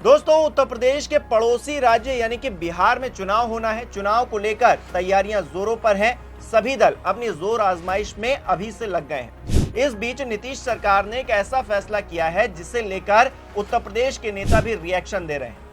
दोस्तों, उत्तर प्रदेश के पड़ोसी राज्य यानी कि बिहार में चुनाव होना है। चुनाव को लेकर तैयारियां जोरों पर हैं। सभी दल अपनी जोर आजमाइश में अभी से लग गए हैं। इस बीच नीतीश सरकार ने एक ऐसा फैसला किया है जिसे लेकर उत्तर प्रदेश के नेता भी रिएक्शन दे रहे हैं।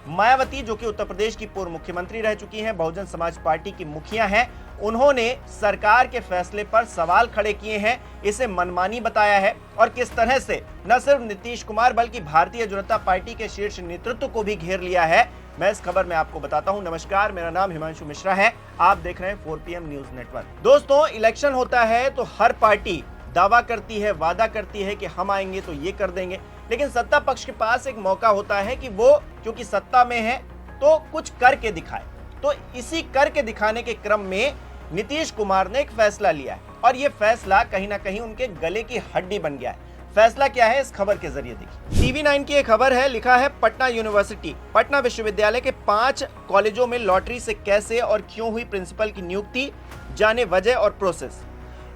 मायावती, जो कि उत्तर प्रदेश की पूर्व मुख्यमंत्री रह चुकी हैं, बहुजन समाज पार्टी की मुखिया हैं, उन्होंने सरकार के फैसले पर सवाल खड़े किए हैं, इसे मनमानी बताया है और किस तरह से न सिर्फ नीतीश कुमार बल्कि भारतीय जनता पार्टी के शीर्ष नेतृत्व को भी घेर लिया है। मैं इस खबर में आपको बताता हूं। नमस्कार, मेरा नाम हिमांशु मिश्रा है। आप देख रहे हैं 4PM न्यूज नेटवर्क। दोस्तों, इलेक्शन होता है तो हर पार्टी दावा करती है, वादा करती है कि हम आएंगे तो ये कर देंगे, लेकिन सत्ता पक्ष के पास एक मौका होता है कि वो क्योंकि सत्ता में है तो कुछ करके दिखाए। तो इसी करके दिखाने के क्रम में नीतीश कुमार ने एक फैसला लिया है और ये फैसला कहीं ना कहीं उनके गले की हड्डी बन गया है। फैसला क्या है, इस खबर के जरिए देखिए। TV9 की एक खबर है, लिखा है पटना यूनिवर्सिटी, पटना विश्वविद्यालय के 5 कॉलेजों में लॉटरी से कैसे और क्यों हुई प्रिंसिपल की नियुक्ति, जाने वजह और प्रोसेस।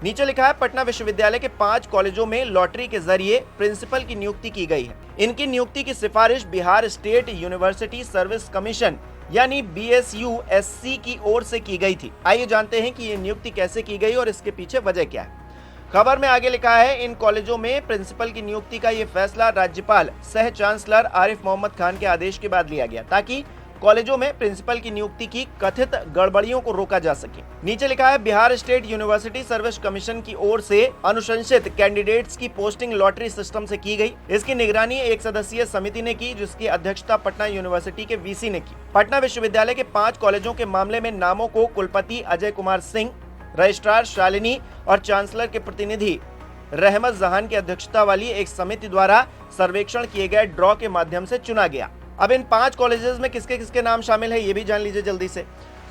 नीचे लिखा है पटना विश्वविद्यालय के 5 कॉलेजों में लॉटरी के जरिए प्रिंसिपल की नियुक्ति की गई है। इनकी नियुक्ति की सिफारिश Bihar state university service commission यानी BSUSC की ओर से की गई थी। आइए जानते हैं कि ये नियुक्ति कैसे की गई और इसके पीछे वजह क्या है। खबर में आगे लिखा है, इन कॉलेजों में प्रिंसिपल की नियुक्ति का ये फैसला राज्यपाल सह चांसलर आरिफ मोहम्मद खान के आदेश के बाद लिया गया ताकि कॉलेजों में प्रिंसिपल की नियुक्ति की कथित गड़बड़ियों को रोका जा सके। नीचे लिखा है, Bihar state university service commission की ओर से अनुशंसित कैंडिडेट्स की पोस्टिंग लॉटरी सिस्टम से की गई। इसकी निगरानी एक सदस्यीय समिति ने की, जिसकी अध्यक्षता पटना यूनिवर्सिटी के VC ने की। पटना विश्वविद्यालय के 5 कॉलेजों के मामले में नामों को कुलपति अजय कुमार सिंह, रजिस्ट्रार शालिनी और चांसलर के प्रतिनिधि रहमत जहान की अध्यक्षता वाली एक समिति द्वारा सर्वेक्षण किए गए ड्रॉ के माध्यम से चुना गया। अब इन 5 कॉलेजेस में किसके किसके नाम शामिल है ये भी जान लीजिए जल्दी से।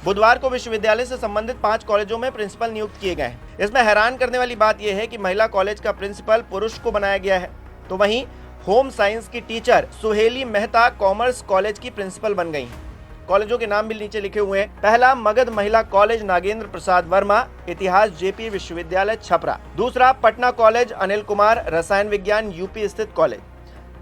बुधवार को विश्वविद्यालय से संबंधित 5 कॉलेजों में प्रिंसिपल नियुक्त किए गए हैं। इसमें हैरान करने वाली बात यह है कि महिला कॉलेज का प्रिंसिपल पुरुष को बनाया गया है, तो वहीं होम साइंस की teacher Suheli Mehta commerce college की प्रिंसिपल बन गई हैं। कॉलेजों के नाम भी नीचे लिखे हुए हैं। पहला मगध महिला कॉलेज नागेंद्र प्रसाद वर्मा, इतिहास JP विश्वविद्यालय छपरा। दूसरा पटना कॉलेज अनिल कुमार, रसायन विज्ञान UP स्थित कॉलेज।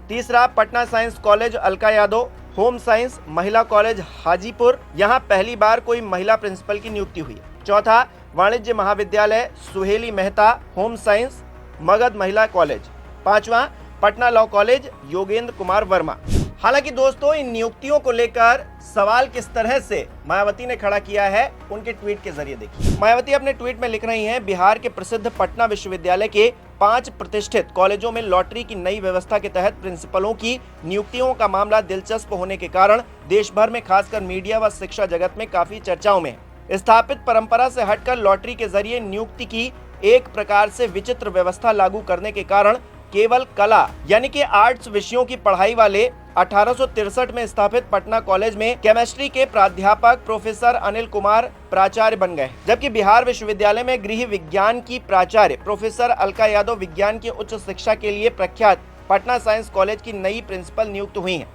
तीसरा Patna science college Alka Yadav, home science महिला कॉलेज हाजीपुर, यहाँ पहली बार कोई महिला प्रिंसिपल की नियुक्ति हुई। चौथा वाणिज्य महाविद्यालय सुहेली मेहता, होम साइंस मगध महिला कॉलेज। पांचवा पटना लॉ कॉलेज योगेंद्र कुमार वर्मा। हालांकि दोस्तों, इन नियुक्तियों को लेकर सवाल किस तरह से मायावती ने खड़ा किया है, उनके ट्वीट के जरिए देखिए। मायावती अपने ट्वीट में लिख रही हैं, बिहार के प्रसिद्ध पटना विश्वविद्यालय के 5 प्रतिष्ठित कॉलेजों में लॉटरी की नई व्यवस्था के तहत प्रिंसिपलों की नियुक्तियों का मामला दिलचस्प होने के कारण देश भर में खासकर मीडिया व शिक्षा जगत में काफी चर्चाओं में है। स्थापित परंपरा से हटकर लॉटरी के जरिए नियुक्ति की एक प्रकार से विचित्र व्यवस्था लागू करने के कारण केवल कला यानी कि आर्ट्स विषयों की पढ़ाई वाले 1863 में स्थापित पटना कॉलेज में केमिस्ट्री के प्राध्यापक प्रोफेसर अनिल कुमार प्राचार्य बन गए, जबकि बिहार विश्वविद्यालय में गृह विज्ञान की प्राचार्य प्रोफेसर अलका यादव विज्ञान की उच्च शिक्षा के लिए प्रख्यात पटना साइंस कॉलेज की नई प्रिंसिपल नियुक्त हुई हैं।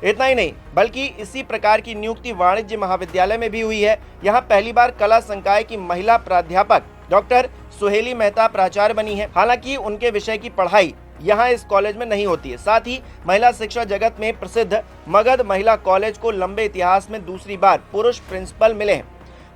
इतना ही नहीं बल्कि इसी प्रकार की नियुक्ति वाणिज्य महाविद्यालय में भी हुई है। यहाँ पहली बार कला संकाय की महिला प्राध्यापक डॉक्टर सुहेली मेहता प्राचार्य बनी है। हालांकि उनके विषय की पढ़ाई यहाँ इस कॉलेज में नहीं होती है। साथ ही महिला शिक्षा जगत में प्रसिद्ध मगध महिला कॉलेज को लंबे इतिहास में दूसरी बार पुरुष प्रिंसिपल मिले हैं।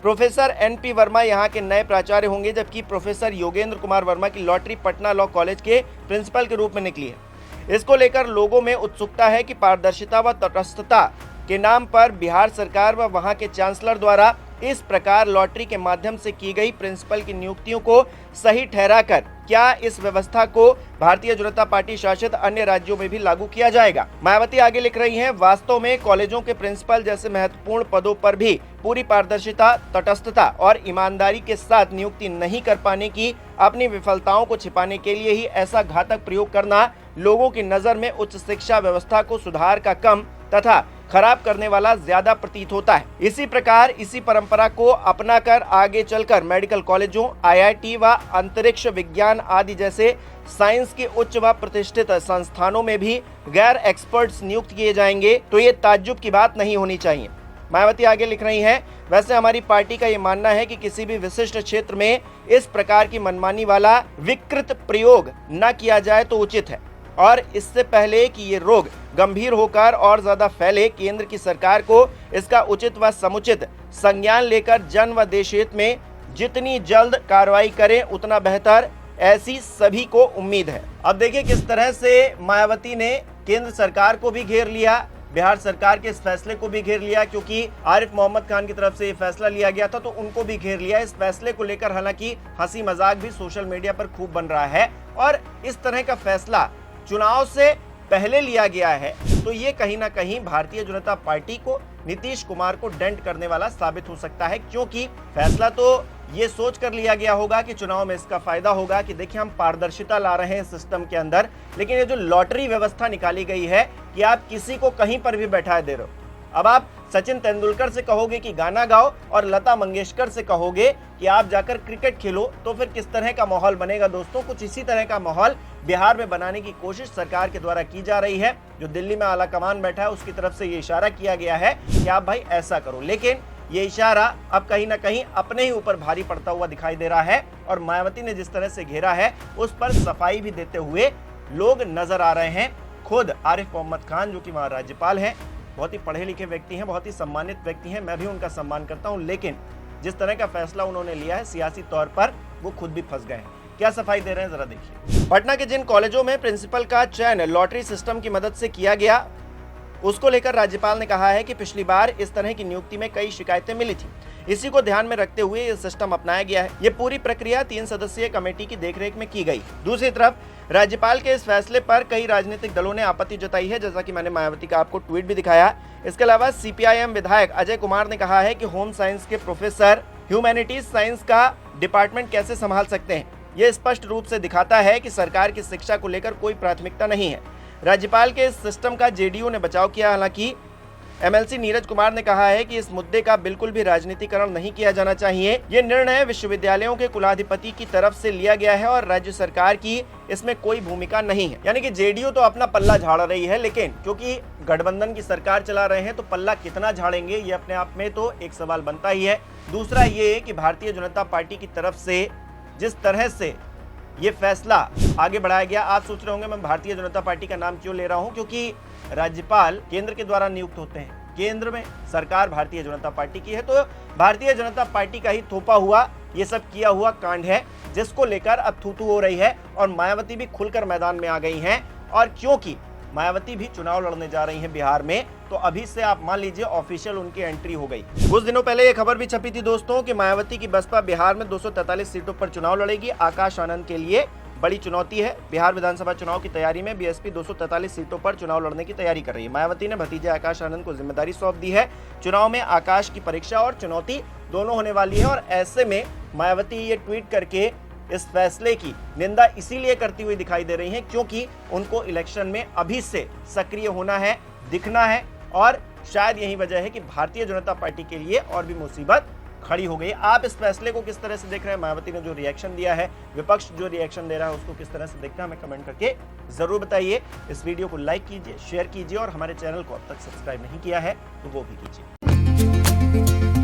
प्रोफेसर NP वर्मा यहाँ के नए प्राचार्य होंगे, जबकि प्रोफेसर योगेंद्र कुमार वर्मा की लॉटरी पटना लॉ कॉलेज के प्रिंसिपल के रूप में निकली है। इसको लेकर लोगों में उत्सुकता है कि पारदर्शिता व तटस्थता के नाम पर बिहार सरकार व वहां के चांसलर द्वारा इस प्रकार लॉटरी के माध्यम से की गई प्रिंसिपल की नियुक्तियों को सही ठहराकर क्या इस व्यवस्था को भारतीय जनता पार्टी शासित अन्य राज्यों में भी लागू किया जाएगा। मायावती आगे लिख रही हैं, वास्तव में कॉलेजों के प्रिंसिपल जैसे महत्वपूर्ण पदों पर भी पूरी पारदर्शिता, तटस्थता और ईमानदारी के साथ नियुक्ति नहीं कर पाने की अपनी विफलताओं को छिपाने के लिए ही ऐसा घातक प्रयोग करना लोगों की नजर में उच्च शिक्षा व्यवस्था को सुधार का कम तथा खराब करने वाला ज्यादा प्रतीत होता है। इसी प्रकार इसी परंपरा को अपनाकर आगे चलकर मेडिकल कॉलेजों, IIT व अंतरिक्ष विज्ञान आदि जैसे साइंस के उच्च व प्रतिष्ठित संस्थानों में भी गैर एक्सपर्ट्स नियुक्त किए जाएंगे तो ये ताज्जुब की बात नहीं होनी चाहिए। मायावती आगे लिख रही हैं, वैसे हमारी पार्टी का ये मानना है कि किसी भी विशिष्ट क्षेत्र में इस प्रकार की मनमानी वाला विकृत प्रयोग न किया जाए तो उचित है और इससे पहले कि ये रोग गंभीर होकर और ज्यादा फैले, केंद्र की सरकार को इसका उचित व समुचित संज्ञान लेकर जन व देश हित में जितनी जल्द कार्रवाई करें उतना बेहतर, ऐसी सभी को उम्मीद है। अब देखिए किस तरह से मायावती ने केंद्र सरकार को भी घेर लिया, बिहार सरकार के इस फैसले को भी घेर लिया, क्योंकि आरिफ मोहम्मद खान की तरफ से ये फैसला लिया गया था तो उनको भी घेर लिया। इस फैसले को लेकर हालांकि हंसी मजाक भी सोशल मीडिया पर खूब बन रहा है और इस तरह का फैसला चुनाव से पहले लिया गया है तो ये कहीं ना कहीं भारतीय जनता पार्टी को, नीतीश कुमार को डेंट करने वाला साबित हो सकता है, क्योंकि फैसला तो ये सोच कर लिया गया होगा कि चुनाव में इसका फायदा होगा कि देखिए हम पारदर्शिता ला रहे हैं सिस्टम के अंदर, लेकिन ये जो लॉटरी व्यवस्था निकाली गई है कि आप किसी को कहीं पर भी बैठा दे रहे हो। अब आप सचिन तेंदुलकर से कहोगे कि गाना गाओ और लता मंगेशकर से कहोगे कि आप जाकर क्रिकेट खेलो, तो फिर किस तरह का माहौल बनेगा दोस्तों। कुछ इसी तरह का माहौल बिहार में बनाने की कोशिश सरकार के द्वारा की जा रही है। जो दिल्ली में आला कमान बैठा है उसकी तरफ से ये इशारा किया गया है कि आप भाई ऐसा करो, लेकिन ये इशारा अब कहीं ना कहीं अपने ही ऊपर भारी पड़ता हुआ दिखाई दे रहा है और मायावती ने जिस तरह से घेरा है उस पर सफाई भी देते हुए लोग नजर आ रहे हैं। खुद आरिफ मोहम्मद खान जो कि वहां राज्यपाल हैं, बहुत ही पढ़े लिखे व्यक्ति हैं, बहुत ही सम्मानित व्यक्ति हैं, मैं भी उनका सम्मान करता हूं, लेकिन जिस तरह का फैसला उन्होंने लिया है सियासी तौर पर वो खुद भी फंस गए हैं। क्या सफाई दे रहे हैं जरा देखिए। पटना के जिन कॉलेजों में प्रिंसिपल का चयन लॉटरी सिस्टम की मदद से किया गया उसको लेकर राज्यपाल ने कहा है कि पिछली बार इस तरह की नियुक्ति में कई शिकायतें मिली थी, इसी को ध्यान में रखते हुए ये सिस्टम अपनाया गया है। ये पूरी प्रक्रिया 3 सदस्यीय कमेटी की देखरेख में की गई। दूसरी तरफ राज्यपाल के इस फैसले पर कई राजनीतिक दलों ने आपत्ति जताई है, जैसा कि मैंने मायावती का आपको ट्वीट भी दिखाया। इसके अलावा सीपीआईएम विधायक अजय कुमार ने कहा है कि होम साइंस के प्रोफेसर ह्यूमैनिटीज साइंस का डिपार्टमेंट कैसे संभाल सकते हैं। ये स्पष्ट रूप से दिखाता है कि सरकार की शिक्षा को लेकर कोई प्राथमिकता नहीं है। राज्यपाल के इस सिस्टम का जेडीयू ने बचाव किया। हालांकि एमएलसी नीरज कुमार ने कहा है कि इस मुद्दे का बिल्कुल भी राजनीतिकरण नहीं किया जाना चाहिए। ये निर्णय विश्वविद्यालयों के कुलाधिपति की तरफ से लिया गया है और राज्य सरकार की इसमें कोई भूमिका नहीं है। यानी कि जेडीयू तो अपना पल्ला झाड़ रही है, लेकिन क्योंकि गठबंधन की सरकार चला रहे हैं तो पल्ला कितना झाड़ेंगे ये अपने आप में तो एक सवाल बनता ही है। दूसरा ये कि भारतीय जनता पार्टी की तरफ से जिस तरह से ये फैसला आगे बढ़ाया गया, आप सोच रहे होंगे मैं भारतीय जनता पार्टी का नाम क्यों ले रहा हूं, क्योंकि राज्यपाल केंद्र के द्वारा नियुक्त होते हैं, केंद्र में सरकार भारतीय जनता पार्टी की है, तो भारतीय जनता पार्टी का ही थोपा हुआ ये सब किया हुआ कांड है जिसको लेकर अब थू-थू हो रही है और मायावती भी खुलकर मैदान में आ गई हैं। और क्योंकि मायावती भी चुनाव लड़ने जा रही हैं बिहार में, तो अभी से आप मान लीजिए ऑफिशियल उनकी एंट्री हो गई। कुछ दिनों पहले ये खबर भी छपी थी दोस्तों कि मायावती की बसपा बिहार में 243 सीटों पर चुनाव लड़ेगी। आकाश आनंद के लिए बड़ी चुनौती है। बिहार विधानसभा चुनाव की तैयारी में बीएसपी 243 सीटों पर चुनाव लड़ने की तैयारी कर रही है। मायावती ने भतीजे आकाश आनंद को जिम्मेदारी सौंप दी है। चुनाव में आकाश की परीक्षा और चुनौती दोनों होने वाली है और ऐसे में मायावती ये ट्वीट करके इस फैसले की निंदा इसीलिए करती हुई दिखाई दे रही हैं क्योंकि उनको इलेक्शन में अभी से सक्रिय होना है, दिखना है और शायद यही वजह है कि भारतीय जनता पार्टी के लिए और भी मुसीबत खड़ी हो गई। आप इस फैसले को किस तरह से देख रहे हैं? मायावती ने जो रिएक्शन दिया है, विपक्ष जो रिएक्शन दे रहा है, उसको किस तरह से देखना है हमें कमेंट करके जरूर बताइए। इस वीडियो को लाइक कीजिए, शेयर कीजिए और हमारे चैनल को अब तक सब्सक्राइब नहीं किया है तो वो भी कीजिए।